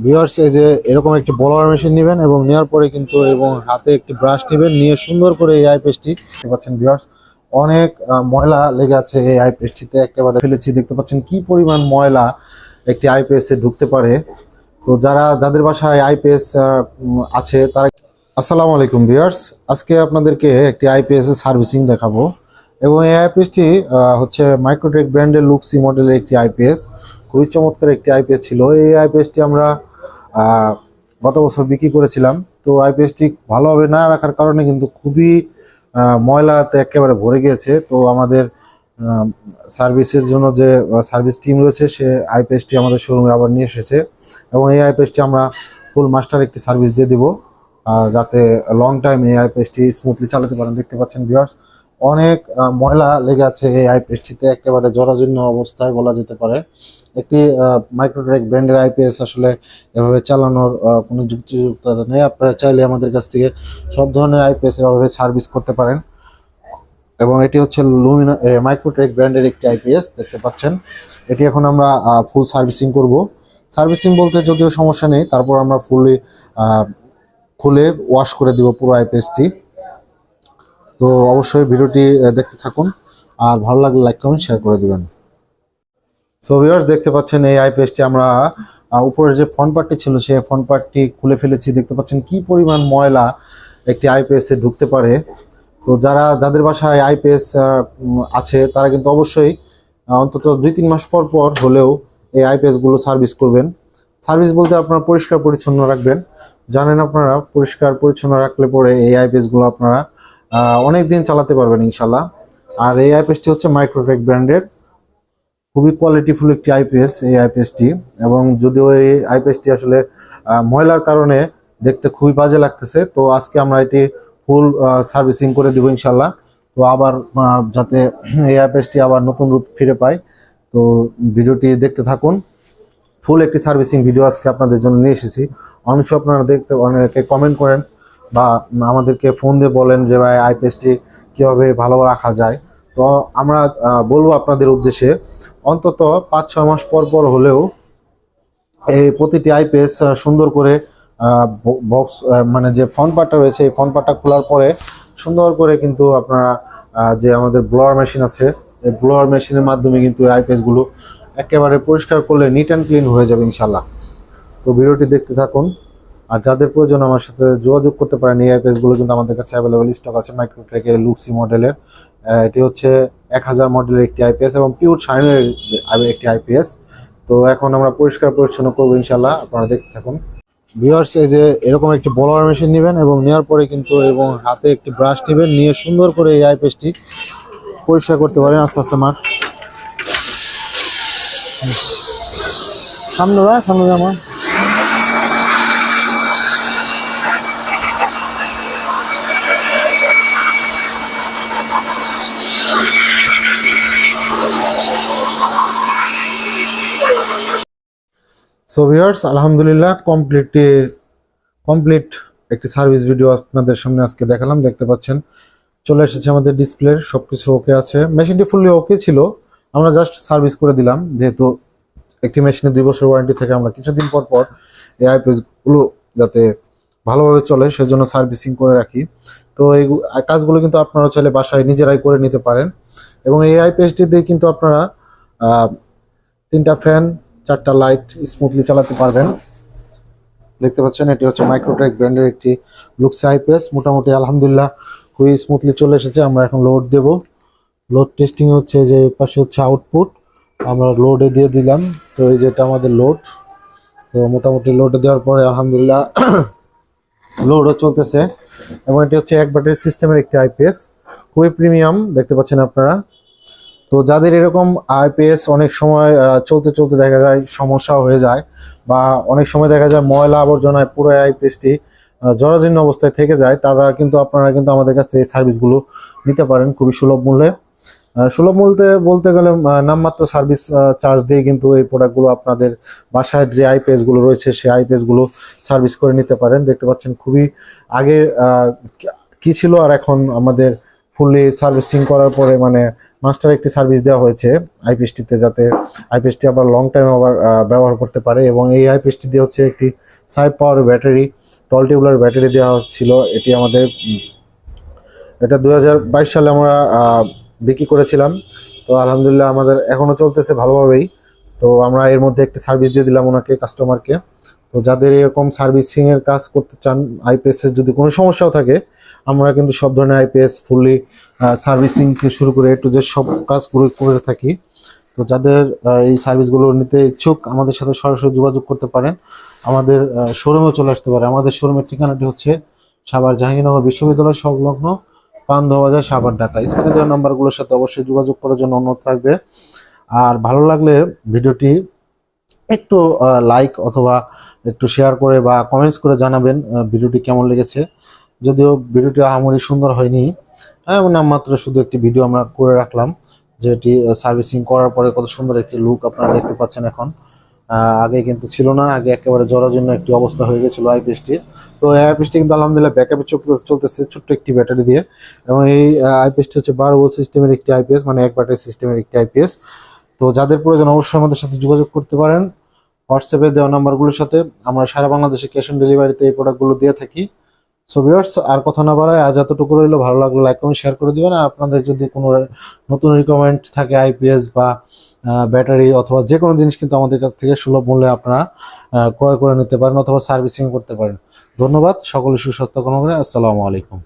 Viewers, এই যে এরকম একটি ব্লোয়ার মেশিন নেবেন এবং নেওয়ার পরে কিন্তু এবং হাতে একটি ব্রাশ নেবেন, নিয়ে সুন্দর করে এই আইপিএসটি দেখতে পাচ্ছেন ভিউয়ার্স। অনেক ময়লা লেগে আছে এই আইপিএসটিতে, একেবারে ফেলেছি। দেখতে পাচ্ছেন কি পরিমাণ ময়লা একটি আইপিএস এ ঢুকতে পারে। তো যাদের বাসায় আইপিএস আছে তারা, আসসালামু আলাইকুম ভিউয়ার্স, আজকে আপনাদেরকে একটি আইপিএস এর সার্ভিসিং দেখাবো। এবং এই আইপিএসটি হচ্ছে মাইক্রোটেক ব্র্যান্ডের লুক্সি মডেলের একটি আইপিএস। খুবই চমৎকার একটি আইপিএস ছিল। এই আইপিএসটি আমরা গত বছর বিক্রি করেছিলাম। তো আইপিএসটি ভালোভাবে না রাখার কারণে কিন্তু খুবই ময়লাতে একেবারে ভরে গিয়েছে। তো আমাদের সার্ভিসের জন্য যে সার্ভিস টিম রয়েছে, সে আইপিএসটি আমাদের শোরুমে আবার নিয়ে এসেছে এবং এই আইপিএসটি আমরা ফুল মাস্টার একটি সার্ভিস দিয়ে দেবো, যাতে লং টাইম এই আইপিএসটি স্মুথলি চালাতে পারেন। দেখতে পাচ্ছেন ভিউয়ার্স, অনেক ময়লা লেগে আছে এই আইপিএসটিতে, একেবারে জরাজীর্ণ অবস্থায় বলা যেতে পারে। একটি মাইক্রোটেক ব্র্যান্ডের আইপিএস আসলে এভাবে চালানোর কোনো যুক্তিযুক্ততা নেই। আপনারা চাইলে আমাদের কাছ থেকে সব ধরনের আইপিএস এভাবে সার্ভিস করতে পারেন। এবং এটি হচ্ছে মাইক্রোটেক ব্র্যান্ডের একটি আইপিএস দেখতে পাচ্ছেন। এটি এখন আমরা ফুল সার্ভিসিং করব। সার্ভিসিং বলতে যদিও সমস্যা নেই, তারপর আমরা ফুললি খুলে ওয়াশ করে দিব পুরো আইপিএসটি। তো অবশ্যই ভিডিওটি দেখতে থাকুন, আর ভালো লাগলে লাইক কমেন্ট শেয়ার করে দিবেন। সো ভিউয়ার্স, দেখতে পাচ্ছেন এই আইপিএসটি আমরা উপরের যে ফ্রন্ট পার্টটি ছিল সেই ফ্রন্ট পার্টটি খুলে ফেলেছি। দেখতে পাচ্ছেন কি পরিমাণ ময়লা একটি আইপিএস এ ঢুকতে পারে। তো যাদের বাসায় আইপিএস আছে তারা কিন্তু অবশ্যই অন্তত 2-3 মাস পর পর হলেও এই আইপিএস গুলো সার্ভিস করবেন। সার্ভিস বলতে আপনারা পরিষ্কার পরিচ্ছন্ন রাখবেন। জানেন, আপনারা পরিষ্কার পরিচ্ছন্ন রাখলে পরে এই আইপিএস গুলো আপনারা অনেক দিন চালাতে পারবেন ইনশাল্লাহ। আর এই আইপিএসটি হচ্ছে মাইক্রোটেক ব্র্যান্ডের, খুবই কোয়ালিটিফুল একটি আইপিএস এই আইপিএসটি। এবং যদিও এই আইপিএসটি আসলে ময়লার কারণে দেখতে খুবই বাজে লাগতেছে, তো আজকে আমরা এটি ফুল সার্ভিসিং করে দিব ইনশাল্লাহ। তো আবার যাতে এই আইপিএসটি আবার নতুন রূপ ফিরে পায়, তো ভিডিওটি দেখতে থাকুন। ফুল একটি সার্ভিসিং ভিডিও আজকে আপনাদের জন্য নিয়ে এসেছি। অনেক আপনারা অনেকে কমেন্ট করেন বা আমাদেরকে ফোন দিয়ে বলেন যে ভাই আইপিএসটি কীভাবে ভালো রাখা যায়। তো আমরা বলবো আপনাদের উদ্দেশ্যে, অন্তত 5-6 মাস পর পর হলেও এই প্রতিটি আইপিএস সুন্দর করে বক্স মানে যে ফ্রন্ট পার্টটা রয়েছে এই ফ্রন্ট পার্টটা খোলার পরে সুন্দর করে কিন্তু আপনারা যে আমাদের ব্লোয়ার মেশিন আছে, এই ব্লোয়ার মেশিনের মাধ্যমে কিন্তু আইপিএস গুলো একেবারে পরিষ্কার করলে নিট অ্যান্ড ক্লিন হয়ে যাবে ইনশাল্লাহ। তো ভিডিওটি দেখতে থাকুন, আর যাদের প্রয়োজন আমার সাথে যোগাযোগ করতে পারেন। এই আইপিএস গুলো কিন্তু আমাদের কাছে অ্যাভেলেবল স্টক আছে মাইক্রোটেকের লুক্সি মডেলের। এটি হচ্ছে 1000 মডেলের একটি আইপিএস এবং পিওর শাইনের একটি আইপিএস। তো এখন আমরা পরিষ্কার পরিচ্ছন্ন করবো ইনশাল্লাহ, আপনারা দেখতে থাকুন। ভিউয়ার্স, এই যে এরকম একটি ব্লোয়ার মেশিন নেবেন এবং নেওয়ার পরে কিন্তু এবং হাতে একটি ব্রাশ নেবেন, নিয়ে সুন্দর করে এই আইপিএসটি পরিষ্কার করতে পারেন। আস্তে আস্তে মার সামনে আমার। সো ভিউয়ার্স, আলহামদুলিল্লাহ কমপ্লিট একটি সার্ভিস ভিডিও আপনাদের সামনে আজকে দেখালাম। দেখতে পাচ্ছেন চলে এসেছে আমাদের ডিসপ্লে, সবকিছু ওকে আছে। মেশিনটি ফুললি ওকে ছিল, আমরা জাস্ট সার্ভিস করে দিলাম। যেহেতু একটি মেশিনে 2 বছর ওয়ারেন্টি থেকে আমরা কিছুদিন পর পর এই আইপিএস গুলো যাতে ভালোভাবে চলে সেজন্য সার্ভিসিং করে রাখি। তো এই কাজগুলো কিন্তু আপনারা চাইলে বাসায় নিজেরাই করে নিতে পারেন। এবং এই আইপিএসটি দিয়ে কিন্তু আপনারা 3টা ফ্যান 4টা লাইট স্মুথলি চালাতে পারবেন। দেখতে পাচ্ছেন এটি হচ্ছে মাইক্রোটেক ব্র্যান্ডের একটি লুক্সি আইপিএস। মোটামুটি আলহামদুলিল্লাহ খুবই স্মুথলি চলে এসেছে। আমরা এখন লোড দেব। লোড টেস্টিং হচ্ছে, যে পাশে হচ্ছে আউটপুট, আমরা লোডে দিয়ে দিলাম। তো এই যেটা আমাদের লোড, তো মোটামুটি লোডে দেওয়ার পরে আলহামদুলিল্লাহ লোডও চলতেছে। এবং এটি হচ্ছে 1 ব্যাটারি সিস্টেমের একটি আইপিএস, খুবই প্রিমিয়াম। দেখতে পাচ্ছেন আপনারা। তো যাদের এরকম আইপিএস অনেক সময় চলতে চলতে দেখা যায় সমস্যা হয়ে যায়, বা অনেক সময় দেখা যায় ময়লা আবর্জনায় পুরো আইপিএসটি জরাজীর্ণ অবস্থায় থেকে যায়, আপনারা কিন্তু আমাদের কাছ থেকে এই সার্ভিসগুলো নিতে পারেন খুবই সুলভ মূল্যে। সুলভ মূল্যে বলতে গেলে নামমাত্র সার্ভিস চার্জ দিয়ে কিন্তু এই প্রোডাক্টগুলো আপনাদের বাসায় যে আইপিএস গুলো রয়েছে সেই আইপিএস গুলো সার্ভিস করে নিতে পারেন। দেখতে পাচ্ছেন খুবই আগে কি ছিল আর এখন আমাদের ফুললি সার্ভিসিং করার পরে মানে মাস্টার একটি সার্ভিস দেওয়া হয়েছে আইপিএসটিতে, যাতে আইপিএসটি আবার লং টাইম আবার ব্যবহার করতে পারে। এবং এই আইপিএসটি দিয়ে হচ্ছে একটি 5 পাওয়ার ব্যাটারি, 12 টিউবুলার ব্যাটারি দেওয়া হচ্ছিল। এটি আমাদের এটা 2022 সালে আমরা বিক্রি করেছিলাম। তো আলহামদুলিল্লাহ আমাদের এখনো চলতেছে ভালোভাবেই। তো আমরা এর মধ্যে একটি সার্ভিস দিয়ে দিলাম ওনাকে, কাস্টমারকে। তো যাদের এরকম সার্ভিসিং এর কাজ করতে চান, আইপিএস এর যদি কোনো সমস্যাও থাকে, আমরা কিন্তু সব ধরনের আইপিএস ফুললি সার্ভিসিং থেকে শুরু করে একটু যে সব কাজ করে থাকি। তো যাদের এই সার্ভিসগুলো নিতে ইচ্ছুক আমাদের সাথে সরাসরি যোগাযোগ করতে পারেন, আমাদের শোরুমেও চলে আসতে পারে। আমাদের শোরুমের ঠিকানাটি হচ্ছে সাভার জাহাঙ্গীরনগর বিশ্ববিদ্যালয় সংলগ্ন পান্থপথ বাজার, সাভার, ঢাকা। স্ক্রিনে দেওয়া নাম্বারগুলোর সাথে অবশ্যই যোগাযোগ করার জন্য অনুরোধ থাকবে। আর ভালো লাগলে ভিডিওটি একটু লাইক অথবা একটু শেয়ার করে বা কমেন্টস করে জানাবেন ভিডিওটি কেমন লেগেছে। যদিও ভিডিওটি আহামরি সুন্দর হয়নি, নামমাত্র শুধু একটি ভিডিও আমরা করে রাখলাম, যেটি সার্ভিসিং করার পরে কত সুন্দর একটি লুক আপনারা দেখতে পাচ্ছেন এখন। আগে কিন্তু ছিল না, আগে একেবারে জরাজীর্ণ একটি অবস্থা হয়ে গেছিল আইপিএসটি। তো এই আইপিএসটি কিন্তু আলহামদুলিল্লাহ ব্যাকআপে চলতেছে ছোট্ট একটি ব্যাটারি দিয়ে। এবং এই আইপিএসটি হচ্ছে 12 ভোল্ট সিস্টেমের একটি আইপিএস, মানে এক ব্যাটারি সিস্টেমের একটি আইপিএস। তো যাদের প্রয়োজন অবশ্যই আমাদের সাথে যোগাযোগ করতে পারেন হোয়াটসঅ্যাপে দেওয়া নাম্বারগুলোর সাথে। আমরা সারা বাংলাদেশে ক্যাশ অন ডেলিভারিতে এই প্রোডাক্টগুলো দিয়ে থাকি। সো ভিউয়ার্স, আর কথা না বাড়ায় আজ এতটুকু রইলো। ভালো লাগলে লাইক কমেন্ট শেয়ার করে দিবেন। আর আপনাদের যদি কোনো নতুন রিকমেন্ড থাকে আইপিএস বা ব্যাটারি অথবা যে কোনো জিনিস, কিন্তু আমাদের কাছ থেকে সুলভ মূল্যে আপনারা ক্রয় করে নিতে পারেন অথবা সার্ভিসিং করতে পারেন। ধন্যবাদ, সকলে সুস্বাস্থ্য কামনা করে। আসসালামু আলাইকুম।